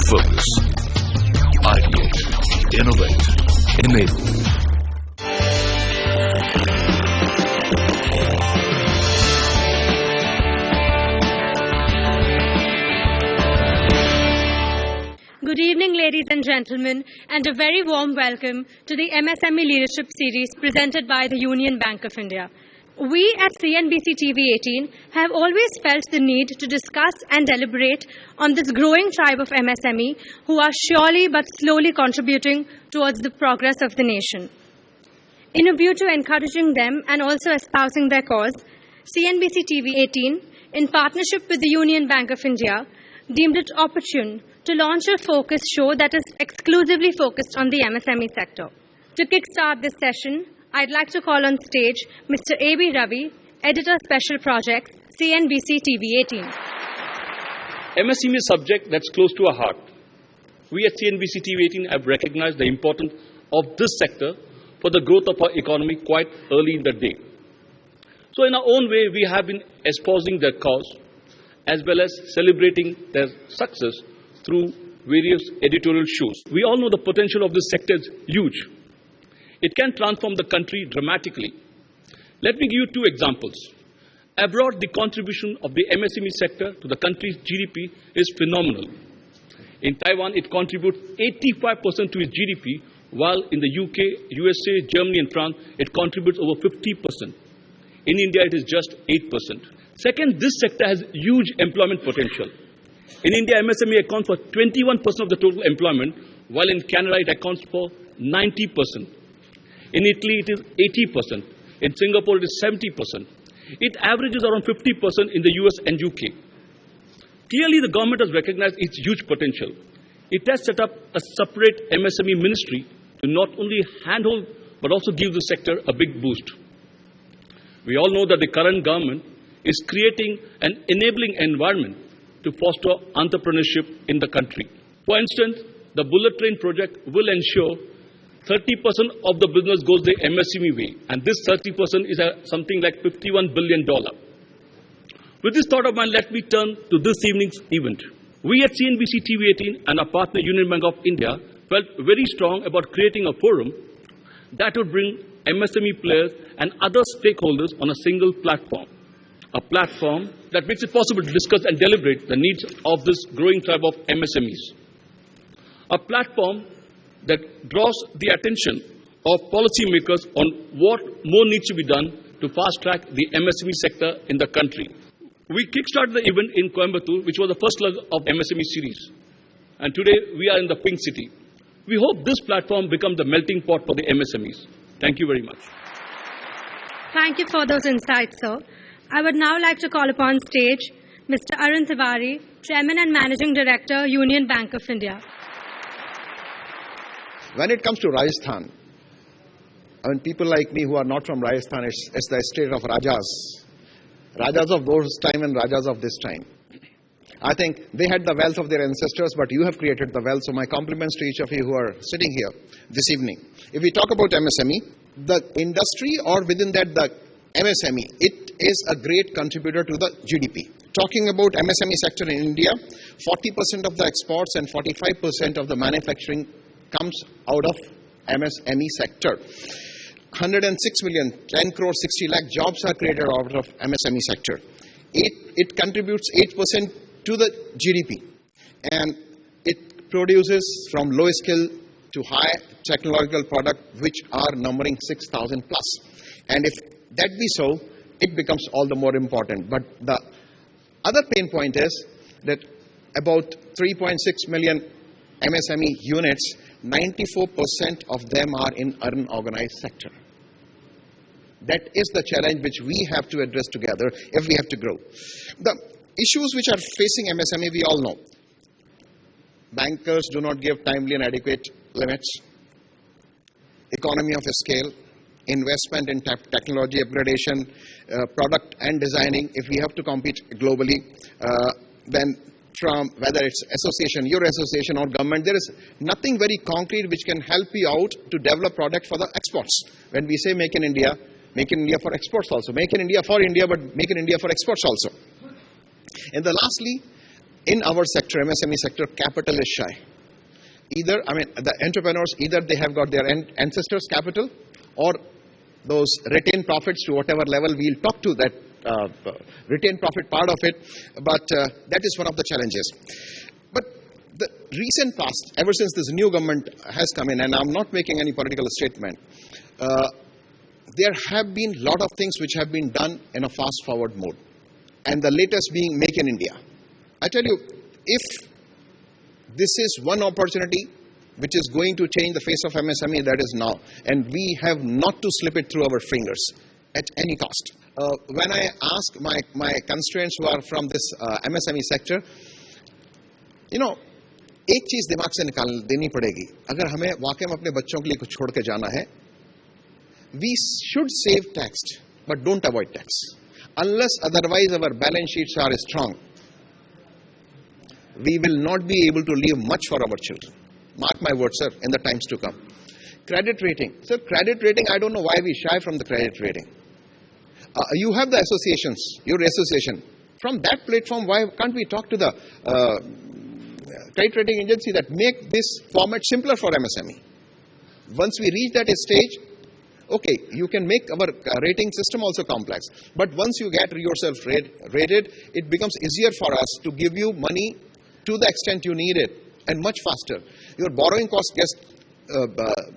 Focus. Ideate. Innovate. Enable. Good evening, ladies and gentlemen, and a very warm welcome to the MSME Leadership Series presented by the Union Bank of India. We at CNBC TV 18 have always felt the need to discuss and deliberate on this growing tribe of MSME who are surely but slowly contributing towards the progress of the nation. In a view to encouraging them and also espousing their cause, CNBC TV 18, in partnership with the Union Bank of India, deemed it opportune to launch a focus show that is exclusively focused on the MSME sector. To kickstart this session, I'd like to call on stage Mr. A.B. Ravi, Editor Special Projects, CNBC TV 18. MSME is a subject that's close to our heart. We at CNBC TV 18 have recognized the importance of this sector for the growth of our economy quite early in the day. So in our own way, we have been espousing their cause as well as celebrating their success through various editorial shows. We all know the potential of this sector is huge. It can transform the country dramatically. Let me give you two examples. Abroad, the contribution of the MSME sector to the country's GDP is phenomenal. In Taiwan, it contributes 85% to its GDP, while in the UK, USA, Germany, and France, it contributes over 50%. In India, it is just 8%. Second, this sector has huge employment potential. In India, MSME accounts for 21% of the total employment, while in Canada, it accounts for 90%. In Italy, it is 80%. In Singapore, it is 70%. It averages around 50% in the US and UK. Clearly, the government has recognized its huge potential. It has set up a separate MSME ministry to not only handhold, but also give the sector a big boost. We all know that the current government is creating an enabling environment to foster entrepreneurship in the country. For instance, the bullet train project will ensure 30% of the business goes the MSME way, and this 30% is something like $51 billion. With this thought of mind, let me turn to this evening's event. We at CNBC TV 18 and our partner Union Bank of India felt very strong about creating a forum that would bring MSME players and other stakeholders on a single platform. A platform that makes it possible to discuss and deliberate the needs of this growing tribe of MSMEs. A platform that draws the attention of policymakers on what more needs to be done to fast-track the MSME sector in the country. We kickstarted the event in Coimbatore, which was the first leg of MSME series. And today, we are in the Pink City. We hope this platform becomes the melting pot for the MSMEs. Thank you very much. Thank you for those insights, sir. I would now like to call upon stage Mr. Arun Tiwari, Chairman and Managing Director, Union Bank of India. When it comes to Rajasthan, people like me who are not from Rajasthan, it's the state of Rajas. Rajas of those time and Rajas of this time. I think they had the wealth of their ancestors, but you have created the wealth. So my compliments to each of you who are sitting here this evening. If we talk about MSME, the industry or within that the MSME, it is a great contributor to the GDP. Talking about MSME sector in India, 40% of the exports and 45% of the manufacturing comes out of MSME sector. 106 million, 10 crore, 60 lakh jobs are created out of MSME sector. It contributes 8% to the GDP. And it produces from low skill to high technological product, which are numbering 6,000 plus. And if that be so, it becomes all the more important. But the other pain point is that about 3.6 million MSME units, 94% of them are in unorganized sector. That is the challenge which we have to address together if we have to grow. The issues which are facing MSME, we all know. Bankers do not give timely and adequate limits. Economy of scale. Investment in technology upgradation, product and designing. If we have to compete globally, then from whether it's association, your association or government, there is nothing very concrete which can help you out to develop product for the exports. When we say make in India for exports also. Make in India for India, but make in India for exports also. And the lastly, in our sector, MSME sector, capital is shy. Either, the entrepreneurs, either they have got their ancestors' capital, or those retained profits to whatever level. We'll talk to that retained profit part of it, but that is one of the challenges. But the recent past, ever since this new government has come in, and I'm not making any political statement, there have been a lot of things which have been done in a fast-forward mode, and the latest being Make in India. I tell you, if this is one opportunity which is going to change the face of MSME, that is now, and we have not to slip it through our fingers at any cost. When I ask my constituents who are from this MSME sector, एक चीज दिमाग से निकाल देनी पड़ेगी, अगर हमें वाकई में अपने बच्चों के लिए कुछ छोड़ के जाना है, we should save tax, but don't avoid tax. Unless otherwise our balance sheets are strong, we will not be able to leave much for our children. Mark my words, sir, in the times to come. Credit rating. Sir, credit rating, I don't know why we shy from the credit rating. You have the associations, your association. From that platform, why can't we talk to the credit rating agency that make this format simpler for MSME? Once we reach that stage, okay, you can make our rating system also complex. But once you get yourself rated, it becomes easier for us to give you money to the extent you need it, and much faster. Your borrowing cost gets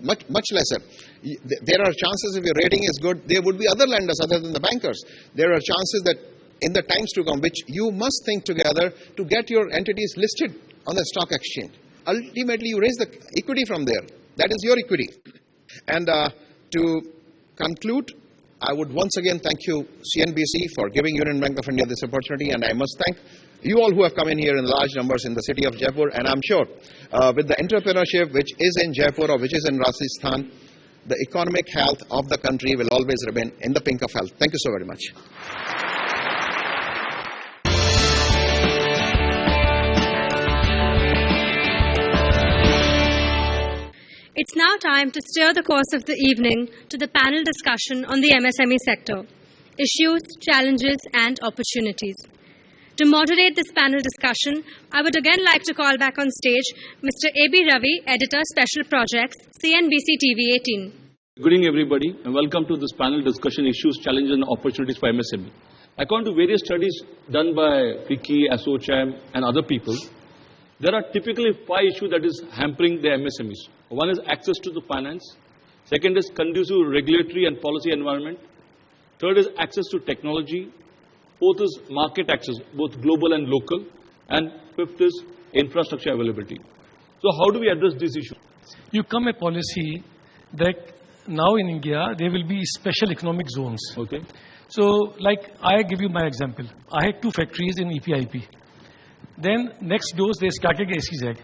much lesser. There are chances, if your rating is good, there would be other lenders other than the bankers. There are chances that in the times to come, which you must think together to get your entities listed on the stock exchange. Ultimately, you raise the equity from there. That is your equity. And to conclude, I would once again thank you, CNBC, for giving Union Bank of India this opportunity, and I must thank you all who have come in here in large numbers in the city of Jaipur, and I'm sure with the entrepreneurship which is in Jaipur or which is in Rajasthan, the economic health of the country will always remain in the pink of health. Thank you so very much. It's now time to steer the course of the evening to the panel discussion on the MSME sector, issues, challenges, and opportunities. To moderate this panel discussion, I would again like to call back on stage Mr. A.B. Ravi, Editor, Special Projects, CNBC TV 18. Good evening, everybody, and welcome to this panel discussion, issues, challenges, and opportunities for MSME. According to various studies done by Vicky, ASSOCHAM, and other people, there are typically 5 issues that is hampering the MSMEs. One is access to the finance. Second is conducive regulatory and policy environment. Third is access to technology. Fourth is market access, both global and local. And fifth is infrastructure availability. So how do we address these issues? You come a policy that now in India, there will be special economic zones. Okay. So, like, I give you my example. I had 2 factories in EPIP. Then, next door, they started SEZ.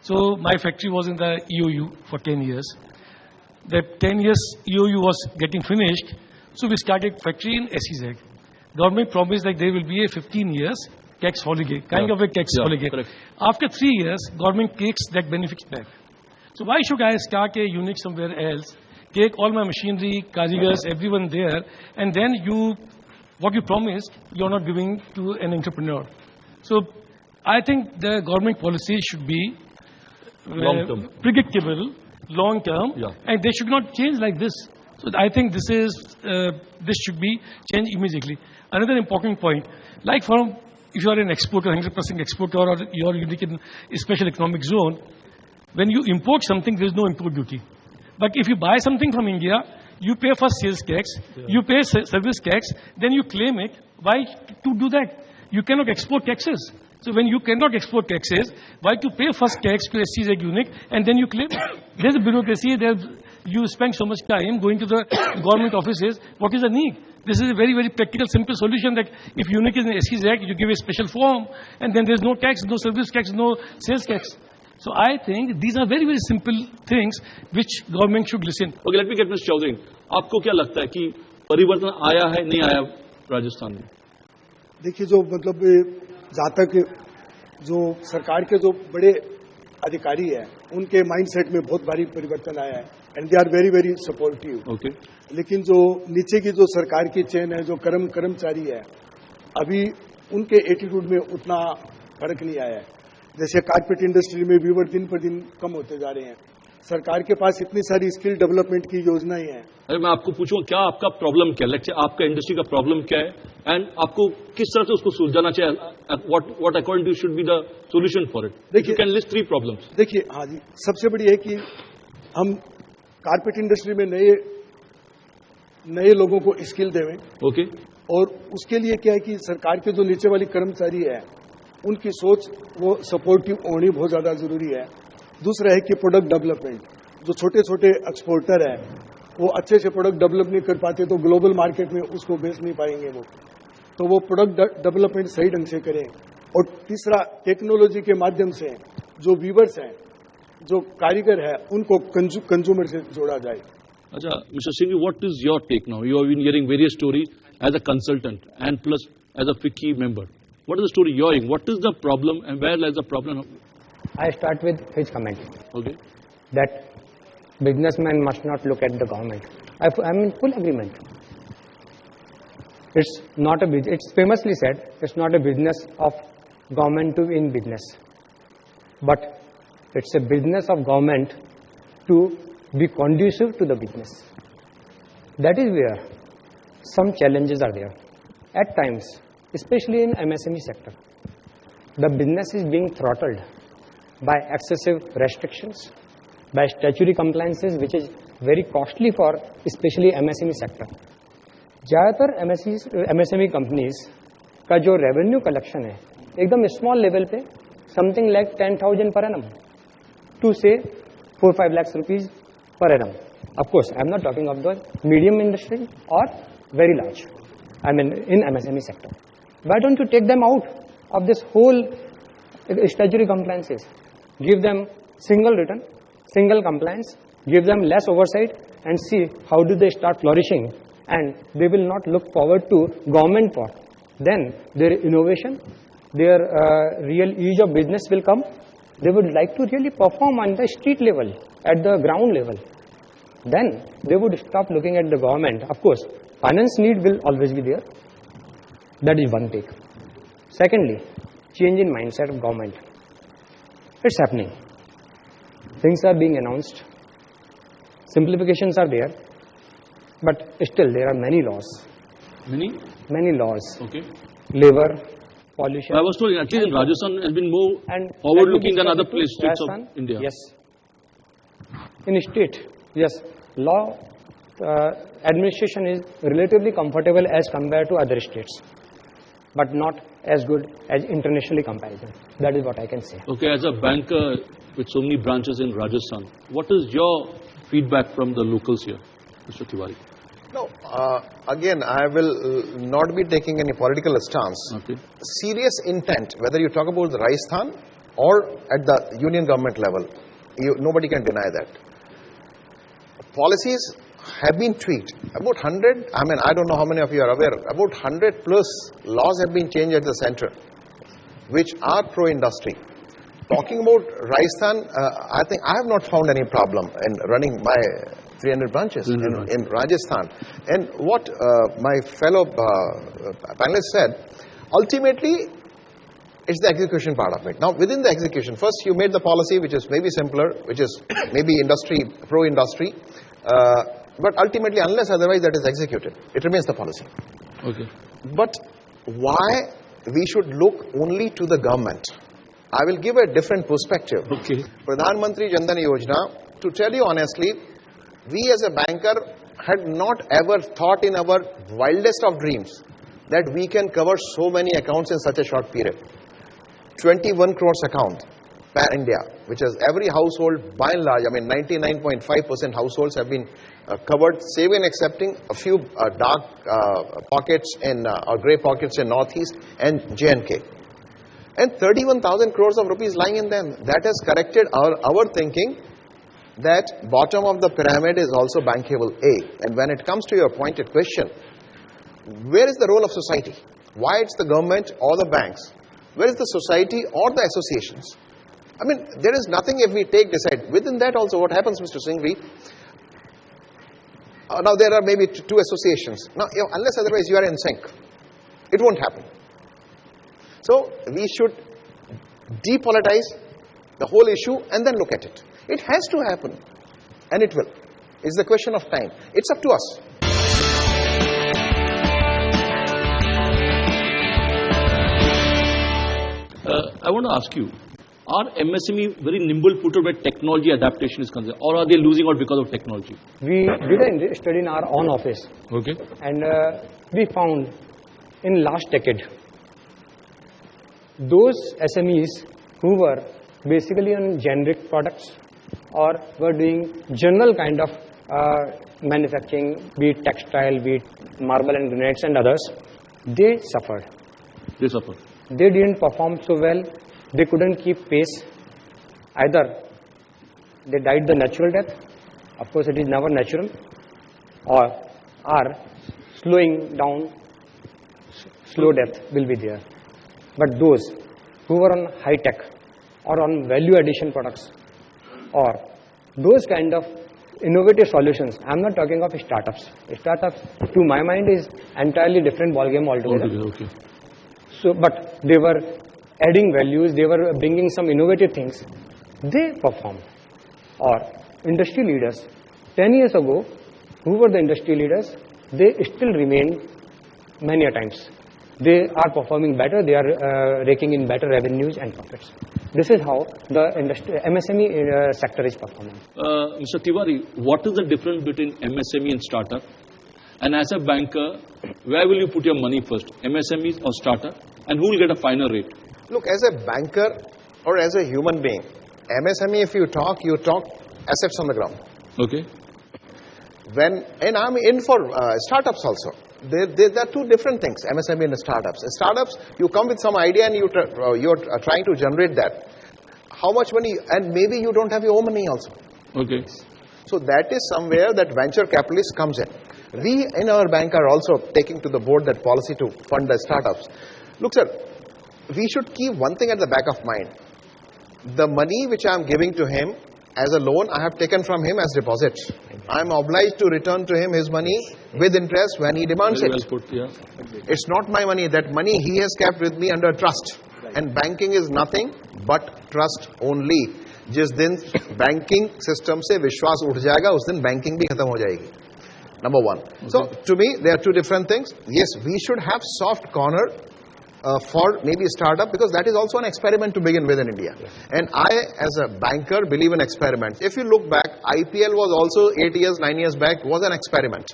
So, my factory was in the EOU for 10 years. The 10 years EOU was getting finished. So, we started factory in SEZ. Government promised that there will be a 15 years tax holiday, kind of a tax holiday. Correct. After 3 years, government takes that benefits back. So, why should I start a unit somewhere else, take all my machinery, carriers, everyone there, and then what you promised, you're not giving to an entrepreneur. So, I think the government policy should be predictable, long-term, and they should not change like this. So, I think this should be changed immediately. Another important point, like if you are an exporter, 100% exporter, or you are unique in a special economic zone, when you import something, there is no import duty. But if you buy something from India, you pay for sales tax, you pay service tax, then you claim it. Why to do that? You cannot export taxes. So when you cannot export taxes, why to pay first tax to a SEZ unit and then you claim? There's a bureaucracy, you spend so much time going to the government offices. What is the need? This is a very, very practical, simple solution that if unit is in SEZ, you give a special form and then there's no tax, no service tax, no sales tax. So I think these are very, very simple things which government should listen. Okay, let me get Mr. Chaudhary. आपको क्या लगता है कि परिवर्तन आया है नहीं आया राजस्थान में? देखिए जो मतलब जहाँ तक जो सरकार के जो बड़े अधिकारी हैं उनके माइंडसेट में बहुत भारी परिवर्तन आया है and they are very very supportive. Okay. लेकिन जो नीचे की जो सरकार की चेन है जो कर्मचारी है अभी उनके एटीट्यूड में उतना फर्क नहीं आया है। जैसे कारपेट इंडस्ट्री में वीवर दिन पर दिन कम होते जा रहे हैं। सरकार के पास इतनी सारी स्किल डेवलपमेंट की योजनाएं हैं। अरे मैं आपको पूछूं, क्या आपका प्रॉब्लम क्या है? लेट्स से आपका इंडस्ट्री का प्रॉब्लम क्या है एंड आपको किस तरह से उसको सुलझाना चाहिए? What according to should be the solution for it? देखिए, यू कैन लिस्ट 3 प्रॉब्लम्स। देखिए, हाँ जी, सबसे बड़ी है कि हम कारपेट इंडस्ट्री में नए लोगों को स्किल देवें। ओके। और उसके लिए क्या है कि सरकार के जो नीचे वाली कर्मचारी है उनकी सोच वो सपोर्टिव होनी बहुत ज्यादा जरूरी है। दूसरा है कि प्रोडक्ट डेवलपमेंट, जो छोटे छोटे एक्सपोर्टर है वो अच्छे से प्रोडक्ट डेवलप नहीं कर पाते तो ग्लोबल मार्केट में उसको बेच नहीं पाएंगे वो, तो वो प्रोडक्ट डेवलपमेंट सही ढंग से करें। और तीसरा, टेक्नोलॉजी के माध्यम से जो वीवर्स हैं, जो कारीगर है, उनको कंज्यूमर से जोड़ा जाए। अच्छा, mister Singh, what is your take now? You have been hearing various story as a consultant and plus as a FICCI member. What is the story you're hearing? What is the problem and where lies the problem? I start with his comment. Okay. That businessmen must not look at the government. I'm in full agreement. It's not a business. It's famously said, it's not a business of government to be in business. But it's a business of government to be conducive to the business. That is where some challenges are there. At times, especially in MSME sector, the business is being throttled by excessive restrictions, by statutory compliances, which is very costly for especially MSME sector. ज़्यादातर MSME companies का जो revenue collection है एकदम small level पे, something like 10,000 per annum to say 4-5 lakhs rupees per annum. Of course, I am not talking of the medium industry or very large. I mean in MSME sector. Why don't you take them out of this whole statutory compliances? Give them single return, single compliance, give them less oversight and see how do they start flourishing, and they will not look forward to government for. Then their innovation, their real ease of business will come. They would like to really perform on the street level, at the ground level. Then they would stop looking at the government. Of course, finance need will always be there. That is one take. Secondly, change in mindset of government. It's happening. Things are being announced. Simplifications are there. But still there are many laws. Many laws. Okay. Labor, pollution. I was told at least in Rajasthan has been more forward-looking than other states of India. Yes. In state, yes, law administration is relatively comfortable as compared to other states, but not as good as internationally comparison. That is what I can say. Okay, as a banker with so many branches in Rajasthan, what is your feedback from the locals here, Mr. Tiwari? No, again, I will not be taking any political stance. Okay. Serious intent, whether you talk about the Rajasthan or at the union government level, nobody can deny that. Policies have been tweaked. About 100, I don't know how many of you are aware, about 100 plus laws have been changed at the center, which are pro-industry. Talking about Rajasthan, I think I have not found any problem in running my 300 branches in Rajasthan. And what my fellow panelists said, ultimately, it's the execution part of it. Now, within the execution, first you made the policy which is maybe simpler, which is maybe industry, pro-industry, but ultimately, unless otherwise that is executed, it remains the policy. Okay. But why we should look only to the government? I will give a different perspective. Okay. Pradhan Mantri Jan Dhan Yojana, to tell you honestly, we as a banker had not ever thought in our wildest of dreams that we can cover so many accounts in such a short period. 21 crores account pan India, which is every household by and large, 99.5% households have been covered, save and excepting a few dark pockets in or grey pockets in Northeast and J&K. And 31,000 crores of rupees lying in them. That has corrected our thinking that bottom of the pyramid is also bankable A. And when it comes to your pointed question, where is the role of society? Why it's the government or the banks? Where is the society or the associations? There is nothing if we decide. Within that also, what happens, Mr. Singhvi? Now there are maybe two associations. Now, unless otherwise you are in sync, it won't happen. So we should depolitize the whole issue and then look at it. It has to happen, and it will. It's a question of time. It's up to us. I want to ask you, are MSME very nimble-footed where technology adaptation is concerned, or are they losing out because of technology? We did a study in our own office. Okay. And we found in last decade, those SMEs who were basically on generic products or were doing general kind of manufacturing, be it textile, be it marble and granites and others, they suffered. They suffered. They didn't perform so well. They couldn't keep pace. Either they died the natural death, of course it is never natural, or are slowing down, slow death will be there. But those who were on high tech or on value addition products or those kind of innovative solutions, I am not talking of startups. Startups to my mind is entirely different ballgame altogether. Okay. So, but they were adding values, they were bringing some innovative things. They performed. Or industry leaders, 10 years ago, who were the industry leaders? They still remain many a times. They are performing better, they are raking in better revenues and profits. This is how the MSME sector is performing. Mr. Tiwari, what is the difference between MSME and startup? And as a banker, where will you put your money first, MSMEs or startup? And who will get a finer rate? Look, as a banker or as a human being, MSME, if you talk assets on the ground. Okay. And I'm in for startups also. There are two different things, MSME and startups. Startups, you come with some idea and you're trying to generate that. How much money? And maybe you don't have your own money also. Okay. So that is somewhere that venture capitalist comes in. We in our bank are also taking to the board that policy to fund the startups. Look, sir, we should keep one thing at the back of mind. The money which I am giving to him as a loan, I have taken from him as deposit. I am obliged to return to him his money with interest when he demands it. Well put, yeah. It's not my money. That money he has kept with me under trust. And banking is nothing but trust only. जिस दिन banking system से विश्वास उठ जाएगा, उस दिन banking भी खत्म हो जाएगी. Number one. Okay. So, to me, there are two different things. Yes, we should have soft corner for maybe a startup, because that is also an experiment to begin with in India. And I, as a banker, believe in experiments. If you look back, IPL was also 8 years, 9 years back, was an experiment.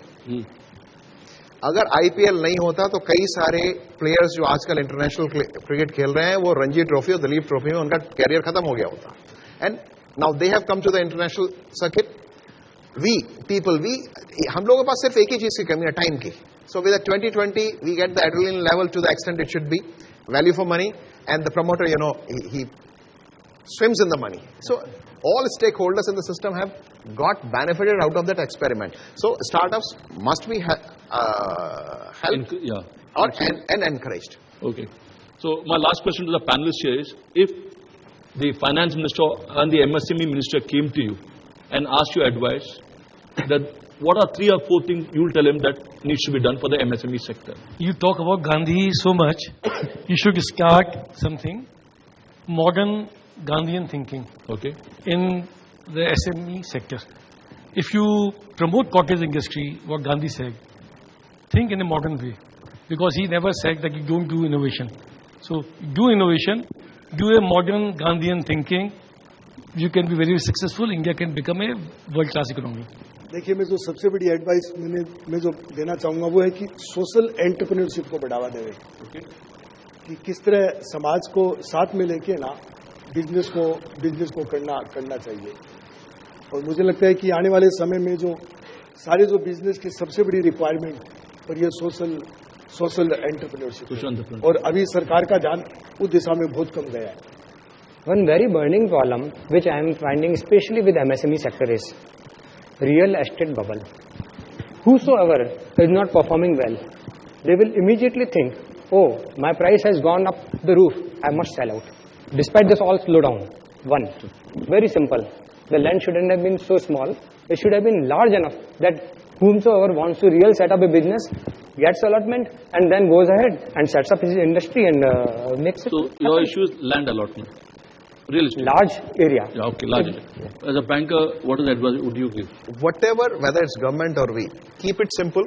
अगर IPL नहीं होता तो कई सारे players जो आजकल international cricket खेल रहे हैं वो रणजी ट्रॉफी और दिलीप ट्रॉफी में उनका कैरियर खत्म हो गया होता. And now they have come to the international circuit. हम लोगों के पास सिर्फ एक ही चीज की कमी है, टाइम की. So with the 2020, we get the adrenaline level to the extent it should be, value for money, and the promoter, he swims in the money. So all stakeholders in the system have got benefited out of that experiment. So startups must be helped and encouraged. Okay. So my last question to the panelists here is, if the finance minister and the MSME minister came to you and asked your advice, that what are 3 or 4 things you will tell him that needs to be done for the MSME sector? You talk about Gandhi so much, you should start something, modern Gandhian thinking. Okay. In the SME sector. If you promote cottage industry, what Gandhi said, think in a modern way. Because he never said that you don't do innovation. So do innovation, do a modern Gandhian thinking, you can be very successful, India can become a world-class economy. देखिए, मैं जो सबसे बड़ी advice मैं जो देना चाहूँगा वो है कि सोशल एंटरप्रेन्योरशिप को बढ़ावा देवे. कि किस तरह समाज को साथ में लेके ना बिजनेस को करना चाहिए. और मुझे लगता है कि आने वाले समय में जो बिजनेस की सबसे बड़ी रिक्वायरमेंट और ये सोशल एंटरप्रेन्योरशिप, और अभी सरकार का ध्यान उस दिशा में बहुत कम गया है. One very burning problem which I am finding especially with MSME sector is real estate bubble. Whosoever is not performing well, they will immediately think, oh, my price has gone up the roof, I must sell out. Despite this all slowdown, one, very simple, the land shouldn't have been so small, it should have been large enough that whomsoever wants to really set up a business gets allotment, and then goes ahead and sets up his industry and makes it. So your issue is land allotment. Real estate. Large area. Yeah, okay, large area. As a banker, what is the advice would you give? Whatever, whether it's government or we, keep it simple.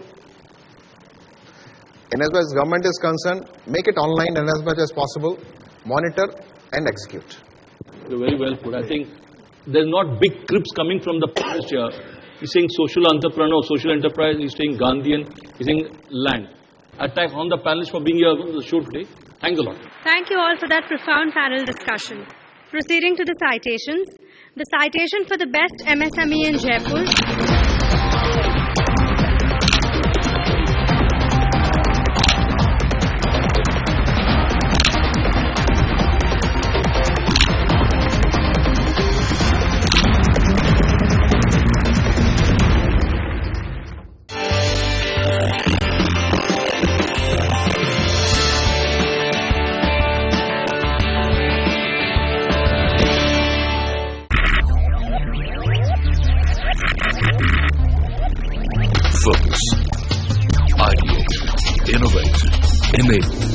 And as far as government is concerned, make it online and as much as possible, monitor and execute. You're very well put. I think there's not big crips coming from the past here. He's saying social entrepreneur, social enterprise. He's saying Gandhian. He's saying land. I thank on the panelists for being here on the show today. Thanks a lot. Thank you all for that profound panel discussion. Proceeding to the citations. The citation for the best MSME in Jaipur. Focus. Ideate. Innovate. Enable.